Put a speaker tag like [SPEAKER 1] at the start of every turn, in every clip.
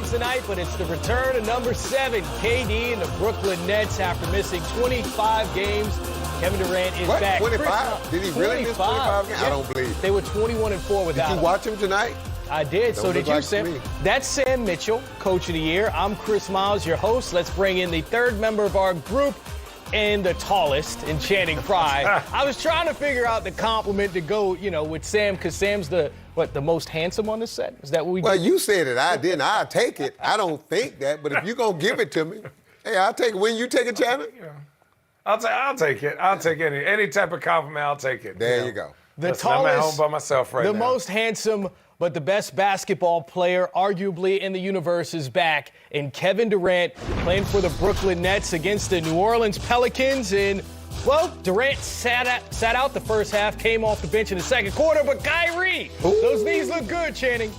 [SPEAKER 1] games tonight, but it's the return of number 7, KD, and the Brooklyn Nets after missing 25 games. Kevin Durant is back.
[SPEAKER 2] 25? Did he really miss 25 games?
[SPEAKER 1] Yeah.
[SPEAKER 2] I don't believe it.
[SPEAKER 1] They were 21-4 without him.
[SPEAKER 2] Did you watch him tonight?
[SPEAKER 1] I did. So did you, Sam? That's Sam Mitchell, Coach of the Year. I'm Chris Miles, your host. Let's bring in the third member of our group and the tallest in Channing Frye. I was trying to figure out the compliment to go, with Sam, because Sam's the most handsome on the set? Is that what we do?
[SPEAKER 2] Well, you said it. I didn't. I'll take it. I don't think that, but if you're going to give it to me, hey, I'll take it. When you take it, Channing?
[SPEAKER 3] Yeah. I'll take it. I'll take any type of compliment. I'll take it.
[SPEAKER 2] There you go.
[SPEAKER 1] The
[SPEAKER 3] Listen,
[SPEAKER 1] tallest,
[SPEAKER 3] I'm at home by myself right now.
[SPEAKER 1] The most handsome, but the best basketball player, arguably, in the universe is back. And Kevin Durant playing for the Brooklyn Nets against the New Orleans Pelicans. And, well, Durant sat out the first half, came off the bench in the second quarter. But Kyrie, those knees look good, Channing.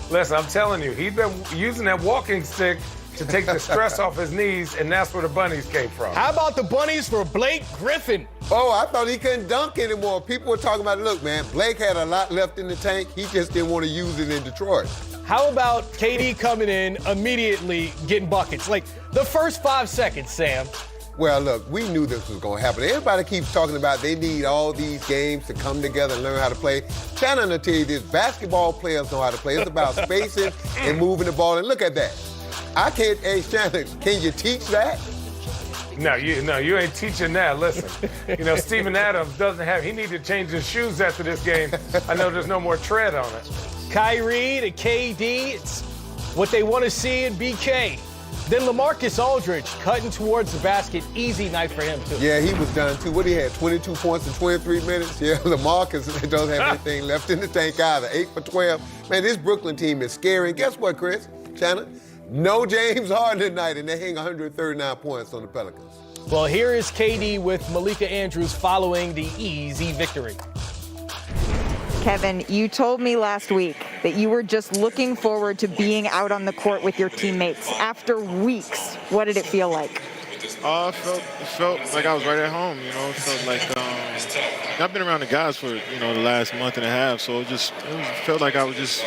[SPEAKER 3] Listen, I'm telling you, he's been using that walking stick to take the stress off his knees, and that's where the bunnies came from.
[SPEAKER 1] How about the bunnies for Blake Griffin?
[SPEAKER 2] Oh, I thought he couldn't dunk anymore. People were talking about, look, man, Blake had a lot left in the tank. He just didn't want to use it in Detroit.
[SPEAKER 1] How about KD coming in immediately getting buckets? Like the first 5 seconds, Sam.
[SPEAKER 2] Well, look, we knew this was going to happen. Everybody keeps talking about they need all these games to come together and learn how to play. Shannon will tell you this, basketball players know how to play. It's about spacing and moving the ball. And look at that. I can't, hey, Shannon, can you teach that?
[SPEAKER 3] No, you ain't teaching that. Listen, Steven Adams he needs to change his shoes after this game. I know there's no more tread on it.
[SPEAKER 1] Kyrie to KD, it's what they want to see in BK. Then LaMarcus Aldridge cutting towards the basket. Easy night for him, too.
[SPEAKER 2] Yeah, he was done, too. What he had, 22 points in 23 minutes? Yeah, LaMarcus doesn't have anything left in the tank either. 8 for 12. Man, this Brooklyn team is scary. And guess what, Chris? Shannon? No James Harden tonight, and they hang 139 points on the Pelicans.
[SPEAKER 1] Well, here is KD with Malika Andrews following the easy victory.
[SPEAKER 4] Kevin, you told me last week that you were just looking forward to being out on the court with your teammates. After weeks, what did it feel like?
[SPEAKER 5] It felt like I was right at home, It felt like I've been around the guys for, the last month and a half, so it felt like I was just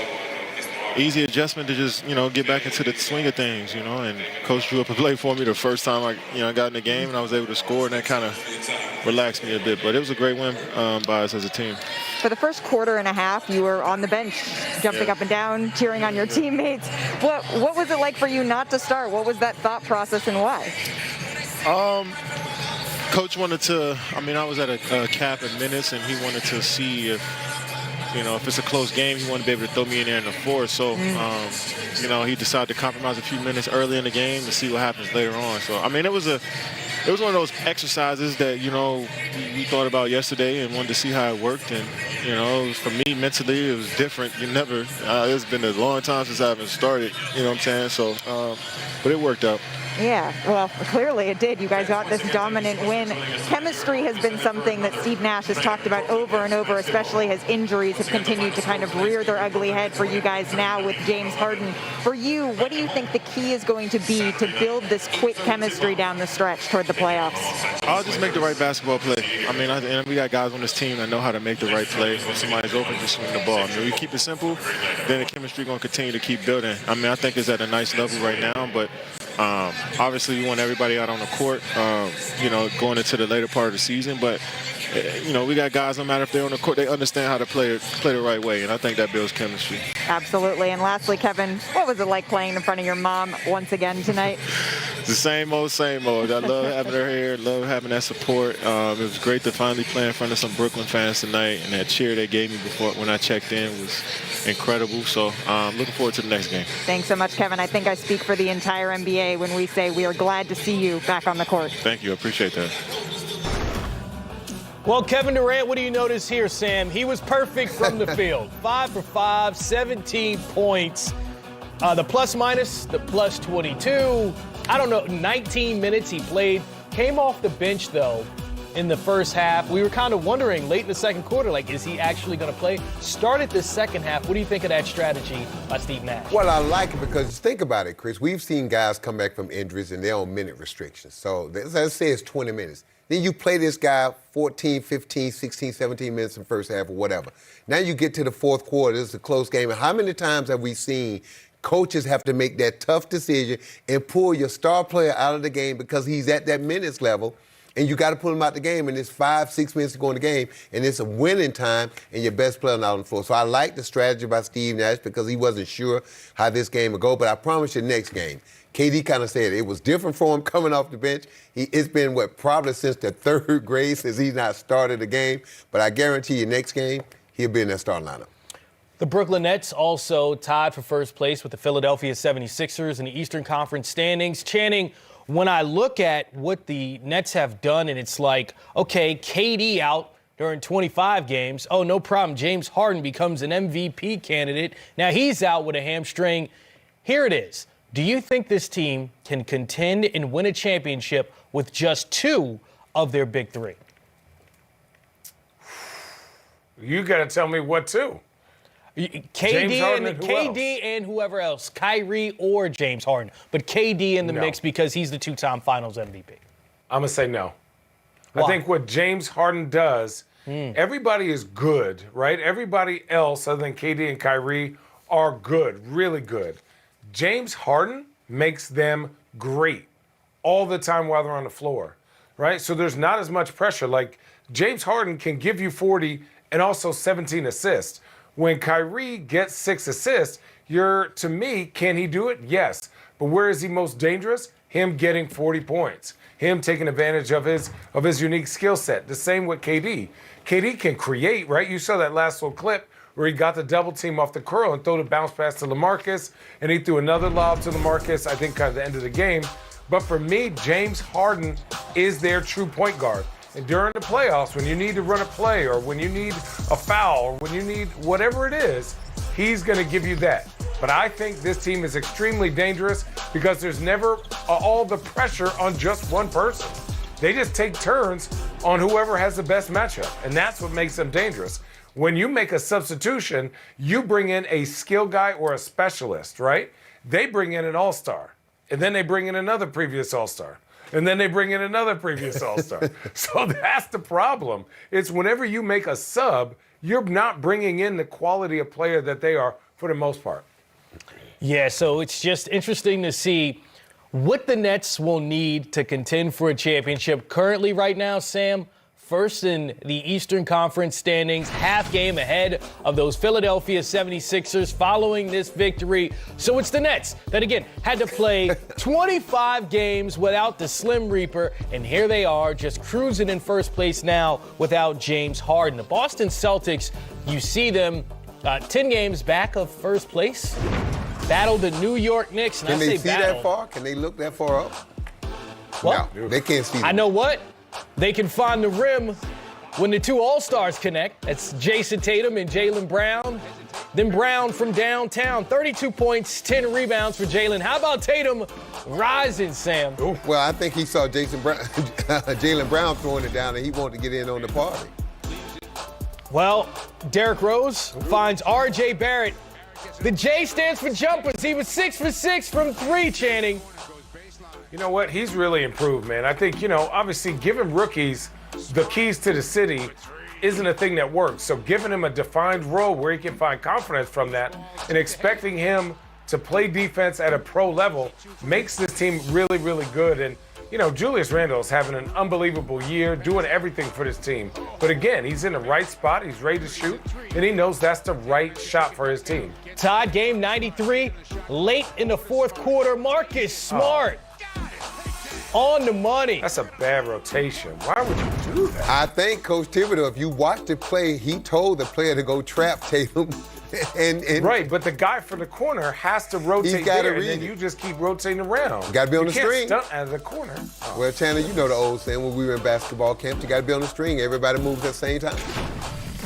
[SPEAKER 5] easy adjustment to just, get back into the swing of things, and Coach drew up a play for me the first time I got in the game, and I was able to score, and that kind of relaxed me a bit. But it was a great win by us as a team.
[SPEAKER 4] For the first quarter and a half, you were on the bench, jumping up and down, cheering on your teammates. What was it like for you not to start? What was that thought process and why?
[SPEAKER 5] Coach wanted to, I was at a cap of minutes, and he wanted to see if it's a close game, he wanted to be able to throw me in there in the fourth. So, he decided to compromise a few minutes early in the game to see what happens later on. So, it was one of those exercises that, we thought about yesterday and wanted to see how it worked. And, for me, mentally, it was different. It's been a long time since I haven't started, you know what I'm saying? So, but it worked out.
[SPEAKER 4] Yeah, well, clearly it did. You guys got this dominant win. Chemistry has been something that Steve Nash has talked about over and over, especially as injuries have continued to kind of rear their ugly head for you guys now with James Harden. For you, what do you think the key is going to be to build this quick chemistry down the stretch toward the playoffs?
[SPEAKER 5] I'll just make the right basketball play. And we got guys on this team that know how to make the right play. When somebody's open, just swing the ball. We keep it simple, then the chemistry going to continue to keep building. I think it's at a nice level right now, but obviously, we want everybody out on the court, going into the later part of the season. But, we got guys, no matter if they're on the court, they understand how to play the right way, and I think that builds chemistry. Absolutely.
[SPEAKER 4] And lastly, Kevin, what was it like playing in front of your mom once again tonight?
[SPEAKER 5] The same old, same old. I love having her here, love having that support. It was great to finally play in front of some Brooklyn fans tonight, and that cheer they gave me before when I checked in was incredible. So looking forward to the next game.
[SPEAKER 4] Thanks so much, Kevin. I think I speak for the entire NBA when we say we are glad to see you back on the court.
[SPEAKER 5] Thank you. I appreciate that.
[SPEAKER 1] Well, Kevin Durant, what do you notice here, Sam? He was perfect from the field. 5 for 5, 17 points. The plus-minus, the plus 22. 19 minutes he played. Came off the bench, though, in the first half. We were kind of wondering late in the second quarter, is he actually going to play? Started the second half. What do you think of that strategy by Steve Nash?
[SPEAKER 2] Well, I like it because think about it, Chris. We've seen guys come back from injuries, and they're on minute restrictions. So let's say it's 20 minutes. Then you play this guy 14, 15, 16, 17 minutes in the first half or whatever. Now you get to the fourth quarter. It's a close game. And how many times have we seen coaches have to make that tough decision and pull your star player out of the game because he's at that minutes level. And you got to pull him out the game, and it's 5-6 minutes to go in the game, and it's a winning time, and your best player not on the floor. So I like the strategy by Steve Nash because he wasn't sure how this game would go. But I promise you, next game, KD kind of said it was different for him coming off the bench. It's been, probably since the third grade since he's not started a game. But I guarantee you, next game, he'll be in that starting lineup.
[SPEAKER 1] The Brooklyn Nets also tied for first place with the Philadelphia 76ers in the Eastern Conference standings. Channing, when I look at what the Nets have done, and it's like, okay, KD out during 25 games. Oh, no problem. James Harden becomes an MVP candidate. Now he's out with a hamstring. Here it is. Do you think this team can contend and win a championship with just two of their big three?
[SPEAKER 3] You got to tell me what two.
[SPEAKER 1] KD and whoever else, Kyrie or James Harden, but KD in the mix because he's the two-time Finals MVP.
[SPEAKER 3] I'm gonna say no.
[SPEAKER 1] Why?
[SPEAKER 3] I think what James Harden does, everybody is good, right? Everybody else other than KD and Kyrie are good, really good. James Harden makes them great all the time while they're on the floor, right? So there's not as much pressure. Like James Harden can give you 40 and also 17 assists. When Kyrie gets 6 assists, to me, can he do it? Yes. But where is he most dangerous? Him getting 40 points. Him taking advantage of his unique skill set. The same with KD. KD can create, right? You saw that last little clip where he got the double team off the curl and threw the bounce pass to LaMarcus, and he threw another lob to LaMarcus, I think kind of the end of the game. But for me, James Harden is their true point guard. And during the playoffs, when you need to run a play or when you need a foul or when you need whatever it is, he's going to give you that. But I think this team is extremely dangerous because there's never all the pressure on just one person. They just take turns on whoever has the best matchup, and that's what makes them dangerous. When you make a substitution, you bring in a skill guy or a specialist, right? They bring in an all-star, and then they bring in another previous all-star. And then they bring in another previous all-star. So that's the problem. It's whenever you make a sub, you're not bringing in the quality of player that they are for the most part.
[SPEAKER 1] Yeah, so it's just interesting to see what the Nets will need to contend for a championship. Currently right now, Sam, first in the Eastern Conference standings, half game ahead of those Philadelphia 76ers following this victory. So it's the Nets that, again, had to play 25 games without the Slim Reaper, and here they are just cruising in first place now without James Harden. The Boston Celtics, you see them 10 games back of first place, battled the New York Knicks. And
[SPEAKER 2] Can they see that far? Can they look that far up?
[SPEAKER 1] Well,
[SPEAKER 2] no, they can't see that.
[SPEAKER 1] I know what? They can find the rim when the two All-Stars connect. That's Jason Tatum and Jaylen Brown. Then Brown from downtown, 32 points, 10 rebounds for Jaylen. How about Tatum rising, Sam?
[SPEAKER 2] Well, I think he saw Jaylen Brown throwing it down, and he wanted to get in on the party.
[SPEAKER 1] Well, Derrick Rose finds R.J. Barrett. The J stands for jumpers. He was 6 for 6 from 3, Channing.
[SPEAKER 3] You know what? He's really improved, man. I think, obviously giving rookies the keys to the city isn't a thing that works. So giving him a defined role where he can find confidence from that and expecting him to play defense at a pro level makes this team really, really good. And, Julius Randle is having an unbelievable year, doing everything for this team. But again, he's in the right spot. He's ready to shoot, and he knows that's the right shot for his team.
[SPEAKER 1] Tied game 93, late in the fourth quarter. Marcus Smart. On the money.
[SPEAKER 3] That's a bad rotation. Why would you do that?
[SPEAKER 2] I think Coach Thibodeau, if you watch the play, he told the player to go trap Tatum. and
[SPEAKER 3] right, but the guy from the corner has to rotate there, and then you just keep rotating around.
[SPEAKER 2] You got to be on the string.
[SPEAKER 3] You can't stunt out of the corner.
[SPEAKER 2] Well, Chandler, you know the old saying when we were in basketball camp, you got to be on the string. Everybody moves at the same time.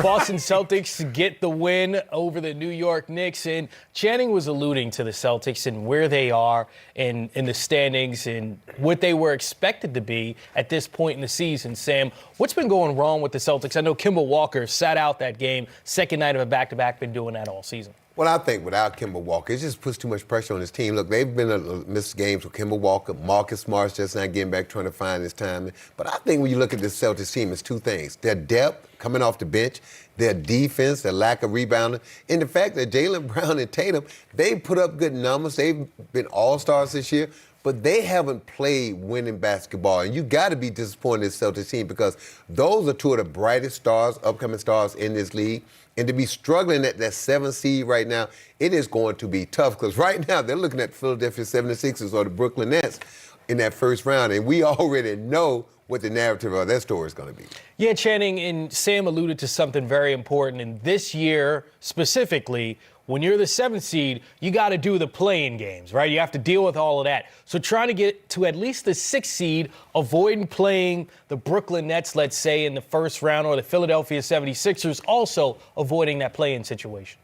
[SPEAKER 1] Boston Celtics get the win over the New York Knicks. And Channing was alluding to the Celtics and where they are in the standings and what they were expected to be at this point in the season. Sam, what's been going wrong with the Celtics? I know Kemba Walker sat out that game, second night of a back-to-back, been doing that all season.
[SPEAKER 2] Well, I think without Kemba Walker, it just puts too much pressure on his team. Look, they've been missed games with Kemba Walker. Marcus Smart's just not getting back, trying to find his time. But I think when you look at this Celtics team, it's two things. Their depth coming off the bench, their defense, their lack of rebounding, and the fact that Jaylen Brown and Tatum, they put up good numbers. They've been all-stars this year, but they haven't played winning basketball. And you got to be disappointed in this Celtics team because those are two of the brightest stars, upcoming stars in this league. And to be struggling at that 7th seed right now, it is going to be tough because right now they're looking at Philadelphia 76ers or the Brooklyn Nets in that first round. And we already know what the narrative of that story is going to be.
[SPEAKER 1] Yeah, Channing, and Sam alluded to something very important. And this year specifically, when you're the 7th seed, you got to do the play-in games, right? You have to deal with all of that. So trying to get to at least the 6th seed, avoiding playing the Brooklyn Nets, let's say, in the first round, or the Philadelphia 76ers, also avoiding that play-in situation.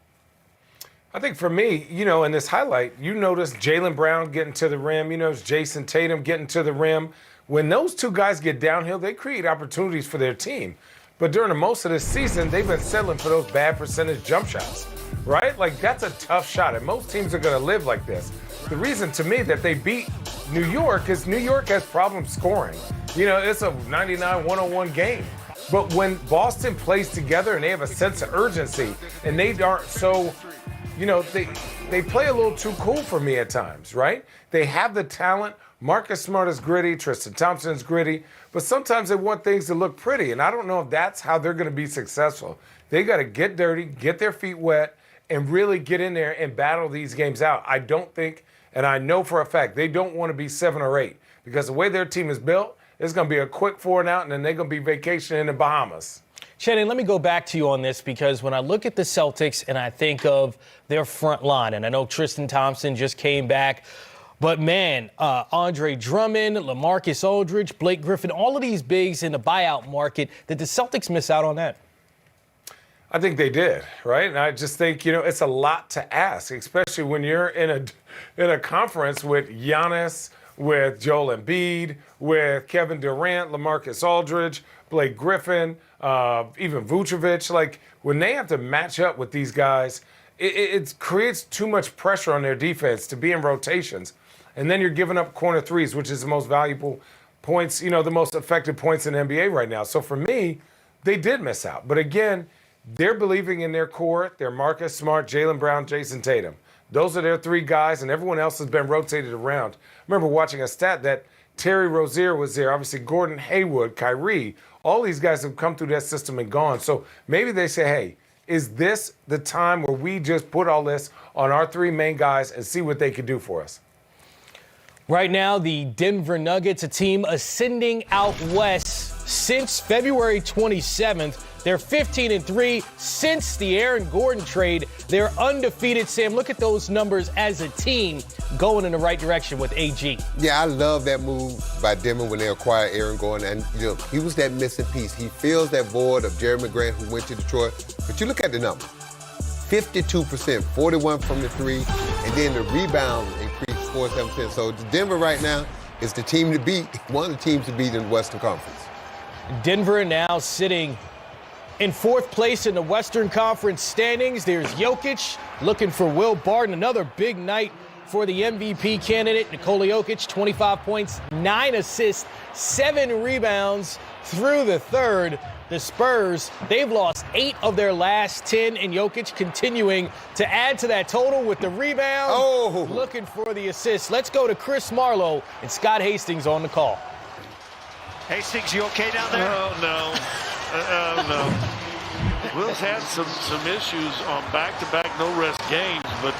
[SPEAKER 3] I think for me, in this highlight, you notice Jaylen Brown getting to the rim. You notice Jason Tatum getting to the rim. When those two guys get downhill, they create opportunities for their team. But during the most of this season, they've been settling for those bad percentage jump shots. Right? Like, that's a tough shot, and most teams are going to live like this. The reason, to me, that they beat New York is New York has problems scoring. It's a 99-101 game. But when Boston plays together and they have a sense of urgency, and they aren't so, they play a little too cool for me at times, right? They have the talent. Marcus Smart is gritty. Tristan Thompson is gritty. But sometimes they want things to look pretty, and I don't know if that's how they're going to be successful. They got to get dirty, get their feet wet, and really get in there and battle these games out. I don't think, and I know for a fact, they don't want to be 7 or 8 because the way their team is built, it's going to be a quick 4 and out, and then they're going to be vacationing in the Bahamas.
[SPEAKER 1] Shannon, let me go back to you on this because when I look at the Celtics and I think of their front line, and I know Tristan Thompson just came back, but man, Andre Drummond, LaMarcus Aldridge, Blake Griffin, all of these bigs in the buyout market, did the Celtics miss out on that?
[SPEAKER 3] I think they did, right? And I just think, it's a lot to ask, especially when you're in a conference with Giannis, with Joel Embiid, with Kevin Durant, LaMarcus Aldridge, Blake Griffin, even Vucevic. Like, when they have to match up with these guys, it creates too much pressure on their defense to be in rotations. And then you're giving up corner threes, which is the most valuable points, the most effective points in the NBA right now. So for me, they did miss out. But again, they're believing in their core. They're Marcus Smart, Jaylen Brown, Jason Tatum. Those are their 3 guys, and everyone else has been rotated around. I remember watching a stat that Terry Rozier was there, obviously Gordon Hayward, Kyrie. All these guys have come through that system and gone. So maybe they say, hey, is this the time where we just put all this on our 3 main guys and see what they can do for us?
[SPEAKER 1] Right now, the Denver Nuggets, a team ascending out west since February 27th. They're 15-3 since the Aaron Gordon trade. They're undefeated. Sam, look at those numbers as a team going in the right direction with AG.
[SPEAKER 2] Yeah, I love that move by Denver when they acquired Aaron Gordon. And, he was that missing piece. He fills that void of Jeremy Grant, who went to Detroit. But you look at the number. 52%, 41 from the 3, and then the rebounds increased 47%. So Denver right now is the team to beat, one of the teams to beat in the Western Conference.
[SPEAKER 1] Denver now sitting in 4th place in the Western Conference standings. There's Jokic looking for Will Barton. Another big night for the MVP candidate, Nikola Jokic. 25 points, 9 assists, 7 rebounds through the 3rd. The Spurs, they've lost 8 of their last 10, and Jokic continuing to add to that total with the rebound.
[SPEAKER 2] Oh.
[SPEAKER 1] Looking for the assist. Let's go to Chris Marlowe and Scott Hastings on the call.
[SPEAKER 6] Hastings, you okay down there?
[SPEAKER 7] Oh, no. No. Will's had some issues on back-to-back no-rest games, but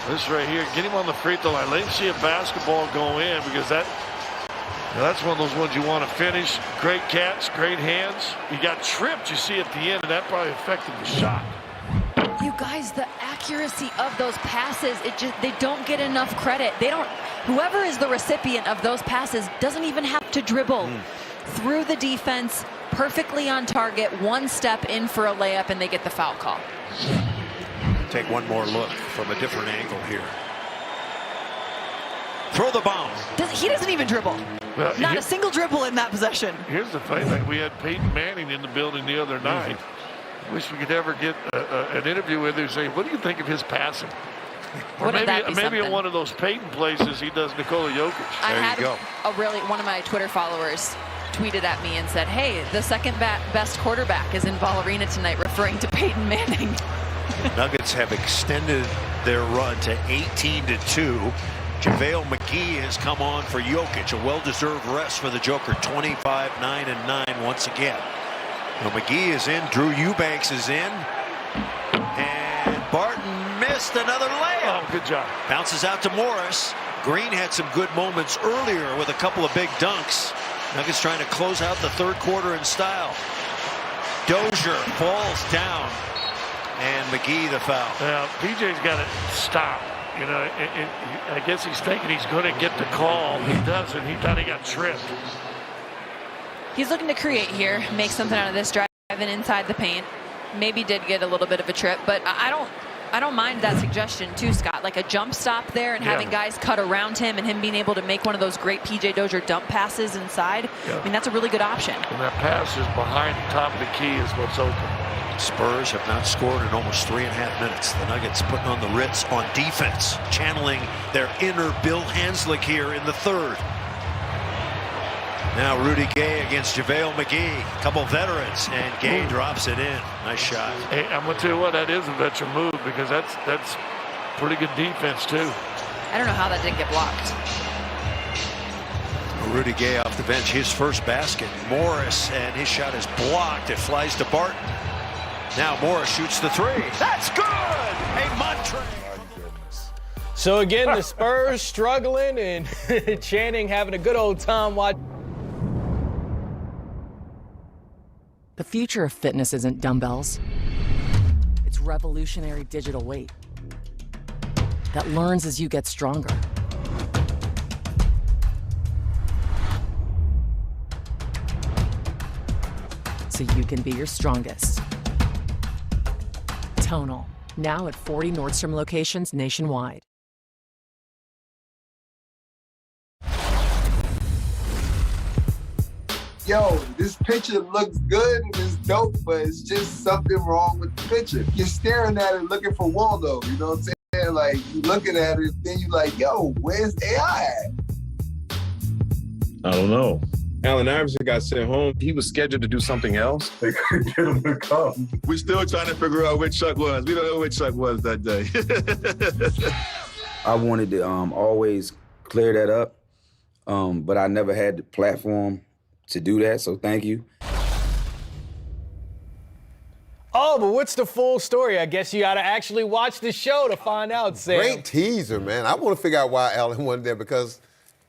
[SPEAKER 7] this right here, get him on the free throw line. Let him see a basketball go in because that's one of those ones you want to finish. Great catch, great hands. He got tripped, you see, at the end, and that probably affected the shot.
[SPEAKER 8] You guys, the accuracy of those passes, they don't get enough credit. Whoever is the recipient of those passes doesn't even have to dribble through the defense, perfectly on target, one step in for a layup, and they get the foul call.
[SPEAKER 6] Take one more look from a different angle here. Throw the bomb.
[SPEAKER 8] He doesn't even dribble.
[SPEAKER 7] Well,
[SPEAKER 8] Not a single dribble in that possession.
[SPEAKER 7] Here's the thing, like we had Peyton Manning in the building the other night. Wish we could ever get an interview with him and say, what do you think of his passing? Or
[SPEAKER 8] Wouldn't that be
[SPEAKER 7] maybe
[SPEAKER 8] something?
[SPEAKER 7] in one of those Peyton places he does Nikola Jokic.
[SPEAKER 8] I
[SPEAKER 6] There you
[SPEAKER 8] had
[SPEAKER 6] go.
[SPEAKER 8] one of my Twitter followers tweeted at me and said, hey, the second best quarterback is in Ball Arena tonight, referring to Peyton Manning.
[SPEAKER 6] Nuggets have extended their run to 18-2. JaVale McGee has come on for Jokic, a well-deserved rest for the Joker, 25-9-9 once again. Now McGee is in, Drew Eubanks is in, and Barton missed another layup.
[SPEAKER 7] Oh, good job.
[SPEAKER 6] Bounces out to Morris. Green had some good moments earlier with a couple of big dunks. Nuggets trying to close out the third quarter in style. Dozier falls down, and McGee the foul.
[SPEAKER 7] Now, PJ's got to stop. You know, I guess he's thinking he's going to get the call. He doesn't. He thought he got tripped.
[SPEAKER 8] He's looking to create here, make something out of this, driving inside the paint. Maybe did get a little bit of a trip, but I don't mind that suggestion too, Scott. Like a jump stop there and having guys cut around him and him being able to make one of those great PJ Dozier dump passes inside.
[SPEAKER 7] Yeah.
[SPEAKER 8] I mean, that's a really good option.
[SPEAKER 7] And that pass is behind the top of the key is what's open.
[SPEAKER 6] Spurs have not scored in almost 3.5 minutes. The Nuggets putting on the Ritz on defense, channeling their inner Bill Hanslick here in the third. Now Rudy Gay against JaVale McGee. A couple veterans, and Gay drops it in. Nice shot.
[SPEAKER 7] Hey, I'm going to tell you what, that is a veteran move because that's pretty good defense too.
[SPEAKER 8] I don't know how that didn't get blocked.
[SPEAKER 6] Rudy Gay off the bench, his first basket. Morris, and his shot is blocked. It flies to Barton. Now Morris shoots the three. That's good! A Montre.
[SPEAKER 1] So again, the Spurs struggling and Channing having a good old time watching.
[SPEAKER 9] The future of fitness isn't dumbbells. It's revolutionary digital weight that learns as you get stronger. So you can be your strongest. Tonal, now at 40 Nordstrom locations nationwide.
[SPEAKER 10] Yo, this picture looks good and it's dope, but it's just something wrong with the picture. You're staring at it looking for Waldo, you know what I'm saying? Like, you looking at it, then you're like, yo, where's AI at?
[SPEAKER 11] I don't know. Allen Iverson got sent home. He was scheduled to do something else. They couldn't get him to come. We're still trying to figure out which Chuck was. We don't know which Chuck was that day.
[SPEAKER 12] I wanted to always clear that up, but I never had the platform to do that, so thank you.
[SPEAKER 1] Oh, but what's the full story? I guess you got to actually watch the show to find out, Sam.
[SPEAKER 2] Great teaser, man. I want to figure out why Allen wasn't there because,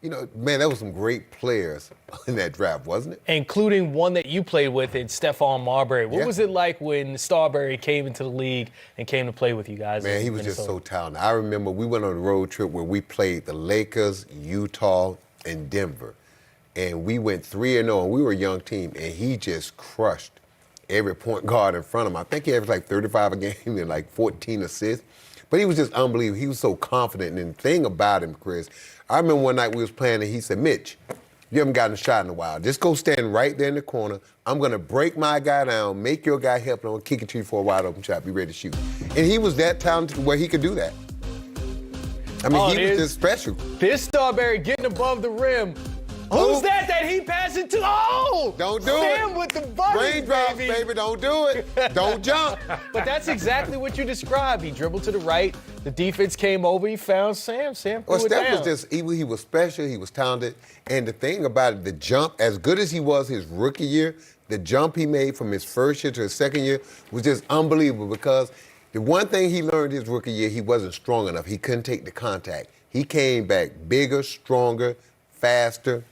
[SPEAKER 2] you know, man, there was some great players in that draft, wasn't it?
[SPEAKER 1] Including one that you played with in Stefon Marberry. What was it like when Starberry came into the league and came to play with you guys?
[SPEAKER 2] Man, he was just so talented. I remember we went on a road trip where we played the Lakers, Utah, and Denver. And we went 3-0, and we were a young team, and he just crushed every point guard in front of him. I think he averaged like 35 a game and like 14 assists. But he was just unbelievable. He was so confident. And the thing about him, Chris, I remember one night we was playing, and he said, Mitch, you haven't gotten a shot in a while. Just go stand right there in the corner. I'm going to break my guy down, make your guy help, and I'm going to kick it to you for a wide open shot. Be ready to shoot. And he was that talented where he could do that. I mean, he was just special.
[SPEAKER 1] This Starberry getting above the rim. Who's that he passed it to? Oh!
[SPEAKER 2] Don't do
[SPEAKER 1] Sam
[SPEAKER 2] it.
[SPEAKER 1] with the buttons,
[SPEAKER 2] Raindrops, baby. Don't do it. Don't jump.
[SPEAKER 1] But that's exactly what you described. He dribbled to the right. The defense came over. He found Sam. Sam threw
[SPEAKER 2] Well,
[SPEAKER 1] it
[SPEAKER 2] Steph
[SPEAKER 1] down.
[SPEAKER 2] was just, he was special. He was talented. And the thing about it, the jump, as good as he was his rookie year, the jump he made from his first year to his second year was just unbelievable because the one thing he learned his rookie year, he wasn't strong enough. He couldn't take the contact. He came back bigger, stronger, faster.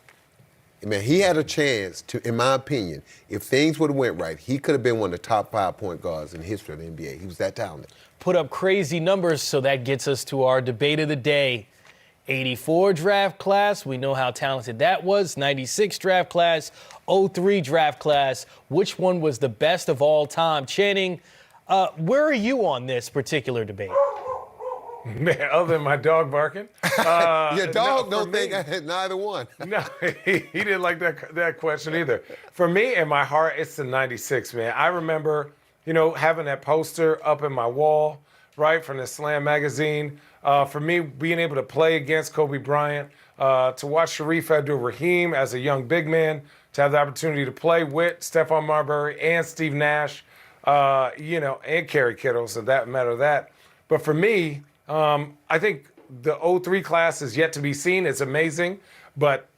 [SPEAKER 2] Man, he had a chance to, in my opinion, if things would have went right, he could have been one of the top 5 point guards in the history of the NBA. He was that talented.
[SPEAKER 1] Put up crazy numbers, so that gets us to our debate of the day. 84 draft class, we know how talented that was. 96 draft class, 03 draft class. Which one was the best of all time? Channing, where are you on this particular debate?
[SPEAKER 3] Man, other than my dog barking.
[SPEAKER 2] Your dog don't think I had neither one.
[SPEAKER 3] No, he didn't like that question either. For me, in my heart, it's the 96, man. I remember having that poster up in my wall, right, from the Slam magazine. For me, being able to play against Kobe Bryant, to watch Sharif Abdul-Rahim as a young big man, to have the opportunity to play with Stefon Marberry and Steve Nash, and Kerry Kittle, so that matter that. But for me, I think the 03 class is yet to be seen. It's amazing, but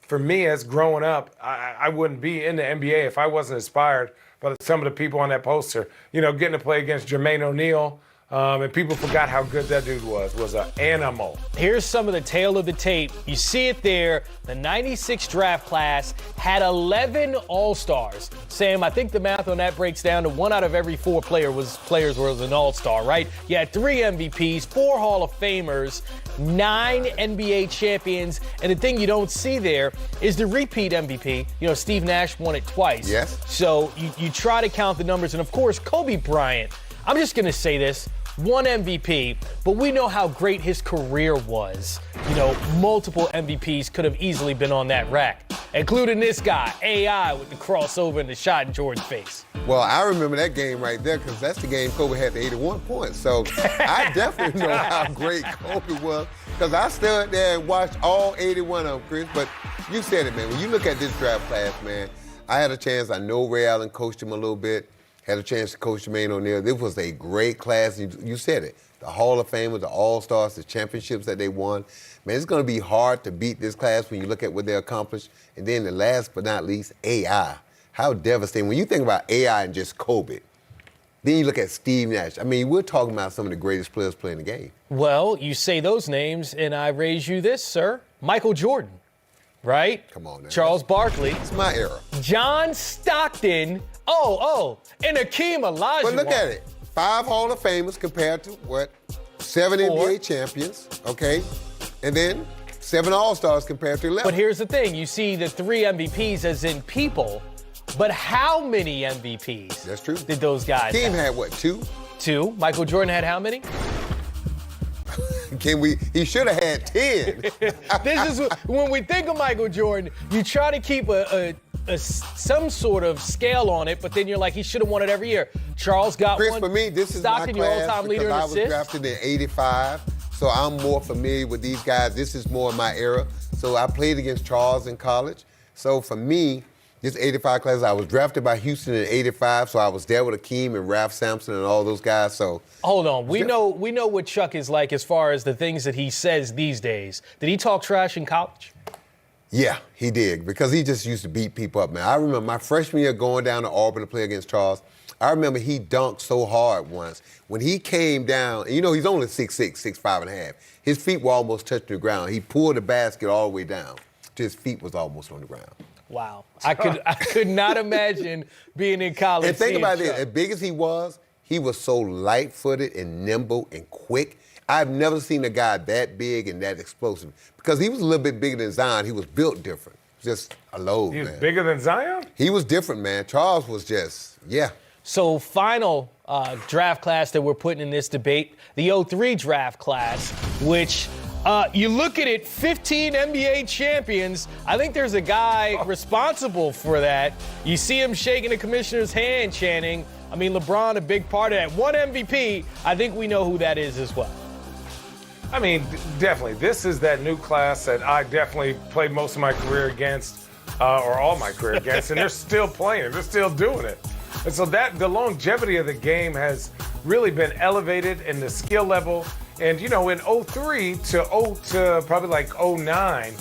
[SPEAKER 3] for me, as growing up, I wouldn't be in the NBA if I wasn't inspired by some of the people on that poster. Getting to play against Jermaine O'Neal, and people forgot how good that dude was an animal.
[SPEAKER 1] Here's some of the tail of the tape. You see it there. The 96 draft class had 11 All-Stars. Sam, I think the math on that breaks down to 1 out of every 4 players was an All-Star, right? You had 3 MVPs, 4 Hall of Famers, 9 NBA champions, and the thing you don't see there is the repeat MVP. Steve Nash won it twice.
[SPEAKER 2] Yes.
[SPEAKER 1] So you try to count the numbers, and of course, Kobe Bryant. I'm just going to say this. 1 MVP, but we know how great his career was. Multiple MVPs could have easily been on that rack, including this guy, AI, with the crossover and the shot in Jordan's face.
[SPEAKER 2] Well, I remember that game right there because that's the game Kobe had the 81 points. So I definitely know how great Kobe was because I stood there and watched all 81 of them, Chris. But you said it, man. When you look at this draft class, man, I had a chance. I know Ray Allen coached him a little bit. Had a chance to coach Jermaine O'Neal. This was a great class. You said it. The Hall of Famers, the All-Stars, the championships that they won. Man, it's going to be hard to beat this class when you look at what they accomplished. And then the last but not least, AI. How devastating. When you think about AI and just Kobe, then you look at Steve Nash. I mean, we're talking about some of the greatest players playing the game.
[SPEAKER 1] Well, you say those names, and I raise you this, sir. Michael Jordan, right?
[SPEAKER 2] Come on now.
[SPEAKER 1] Charles Barkley.
[SPEAKER 2] It's my era.
[SPEAKER 1] John Stockton. And Akeem Olajuwon.
[SPEAKER 2] But look at it. 5 Hall of Famers compared to what? 7 NBA champions, okay? And then 7 All-Stars compared to 11.
[SPEAKER 1] But here's the thing. You see the 3 MVPs as in people, but how many MVPs?
[SPEAKER 2] That's true.
[SPEAKER 1] Did those guys
[SPEAKER 2] Team
[SPEAKER 1] have?
[SPEAKER 2] had what, 2?
[SPEAKER 1] 2. Michael Jordan had how many?
[SPEAKER 2] He should have had 10.
[SPEAKER 1] This is when we think of Michael Jordan, you try to keep some sort of scale on it, but then you're like, he should have won it every year. Charles got
[SPEAKER 2] Chris,
[SPEAKER 1] one.
[SPEAKER 2] for me, this is
[SPEAKER 1] Stockton,
[SPEAKER 2] my
[SPEAKER 1] your
[SPEAKER 2] class
[SPEAKER 1] all-time leader in
[SPEAKER 2] because I was
[SPEAKER 1] assists.
[SPEAKER 2] drafted in '85, so I'm more familiar with these guys. This is more my era. So I played against Charles in college. So for me, this '85 class, I was drafted by Houston in '85, so I was there with Akeem and Ralph Sampson and all those guys. So
[SPEAKER 1] hold on, we know what Chuck is like as far as the things that he says these days. Did he talk trash in college?
[SPEAKER 2] Yeah, he did, because he just used to beat people up, man. I remember my freshman year going down to Auburn to play against Charles. I remember he dunked so hard once. When he came down, and he's only 6'6", 6'5.5". His feet were almost touching the ground. He pulled the basket all the way down till his feet was almost on the ground.
[SPEAKER 1] Wow. I could not imagine being in college.
[SPEAKER 2] And think about this, as big as he was so light-footed and nimble and quick. I've never seen a guy that big and that explosive. Because he was a little bit bigger than Zion. He was built different. Just a load, man.
[SPEAKER 3] He was bigger than Zion?
[SPEAKER 2] He was different, man. Charles was just, yeah.
[SPEAKER 1] So final draft class that we're putting in this debate, the 03 draft class, which you look at it, 15 NBA champions. I think there's a guy responsible for that. You see him shaking the commissioner's hand, Channing. I mean, LeBron, a big part of that. 1 MVP, I think we know who that is as well.
[SPEAKER 3] I mean, definitely. This is that new class that I definitely played most of my career against, or all my career against, and they're still playing. They're still doing it. And so the longevity of the game has really been elevated in the skill level. And, in 03 to probably like 09,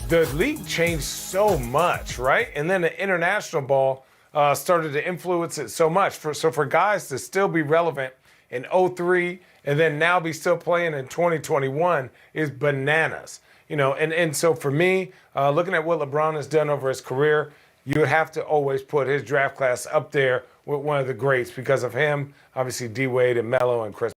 [SPEAKER 3] the league changed so much, right? And then the international ball started to influence it so much. So for guys to still be relevant in 03 and then now be still playing in 2021 is bananas. And so for me, looking at what LeBron has done over his career, you would have to always put his draft class up there with one of the greats because of him, obviously D-Wade and Melo and Chris